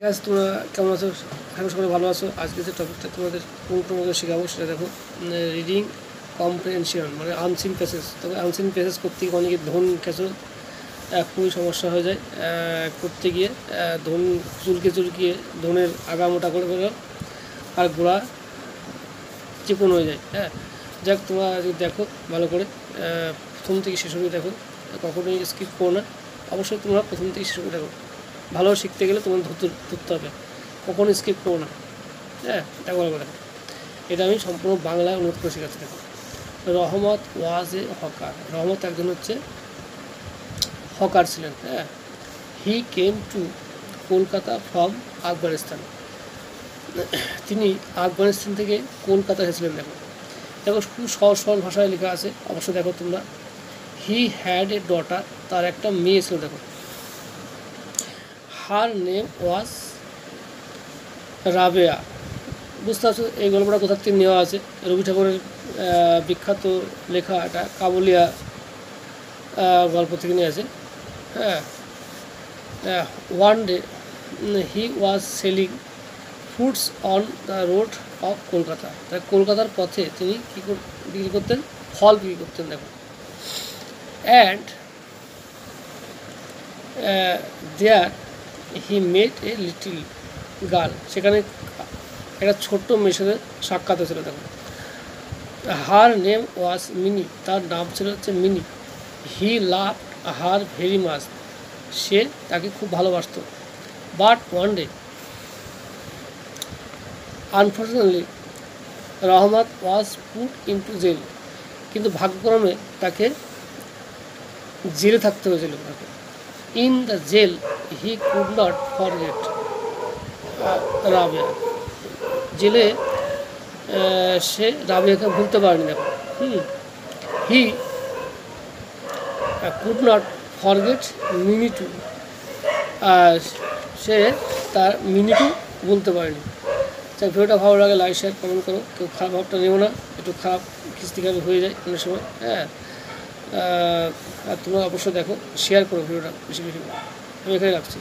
Guys তোমরা কেমন আছো? এখন সবাই ভালো আছো। আজকে যে টপিকটা তোমাদের পুরো শেখাবো সেটা দেখো, রিডিং কম্প্রিহেনশন মানে আনসিন প্যাসেজ। তবে আনসিন প্যাসেজ করতে গিয়ে অনেকে ধন খেঁচো খুবই সমস্যা হয়ে যায়। করতে গিয়ে ধন চুলকিয়ে ধনের আগা মোটা করে ফেলো আর গোড়া চিকন হয়ে যায়। যাক, তোমরা যদি দেখো ভালো করে প্রথম থেকে শেষ অবধি দেখো, কখনোই স্কিপ করো না। অবশ্যই তোমরা প্রথম থেকে শেষ অবধি দেখো। ভালো শিখতে গেলে তোমার ধরতে হবে, কখনো স্কিপ করো না। দেখো ভালো করে। এটা আমি সম্পূর্ণ বাংলায় অনুবাদ করে শেখাচ্ছি। দেখো, রহমত ওয়াজ এ হকার। রহমত একজন হচ্ছে হকার ছিলেন। He came to Kolkata from Afghanistan. তিনি আফগানিস্তান থেকে কলকাতা এসেছিলেন। দেখো দেখো খুব সহজ সরল ভাষায় লেখা আছে। অবশ্যই দেখো তোমরা। হি হ্যাড এ ডটার, তার একটা মেয়ে ছিল। দেখো, হার নেম ওয়াজ রাবেয়া। বুঝতে পারছো এই গল্পটা কোথার থেকে নেওয়া আছে? রবি ঠাকুরের বিখ্যাত লেখা এটা কাবুলিয়া গল্প থেকে নিয়ে আছে। One day he was selling foods on the road of Kolkata. তাই কলকাতার পথে তিনি বিক্রি করতেন, ফল বিক্রি করতেন। দেখো, and there he made a little girl. সেখানে একটা ছোট্ট মেয়ের সাথে সাক্ষাৎ হয়েছিল। দেখো, হার নেম ওয়াজ মিনি, তার নাম ছিল হচ্ছে মিনি। হি লাভ হার ভেরি মাচ, সে তাকে খুব ভালোবাসত। বাট ওয়ান ডে আনফর্চুনেটলি রহমত ওয়াজ পুট ইনটু জেল, কিন্তু ভাগ্যক্রমে তাকে জেলে থাকতে হয়েছিল। In the jail he could not forget Rabeya. জেলে সে রাবেয়াকে ভুলতে পারেনি। দেখো, he could not forget Minitu, সে তার মিনিটু বলতে পারেনি। তাই ভিডিওটা ভালো লাগে লাইক শেয়ার কমেন্ট করো। কেউ খারাপ ভাবটা নেবো না, একটু খারাপ খিস্তিখারাপ হয়ে যায় অনেক সময়। আর তোমরা অবশ্যই দেখো, শেয়ার করো ভিডিওটা বেশি বেশি। আমি এখানে রাখছি।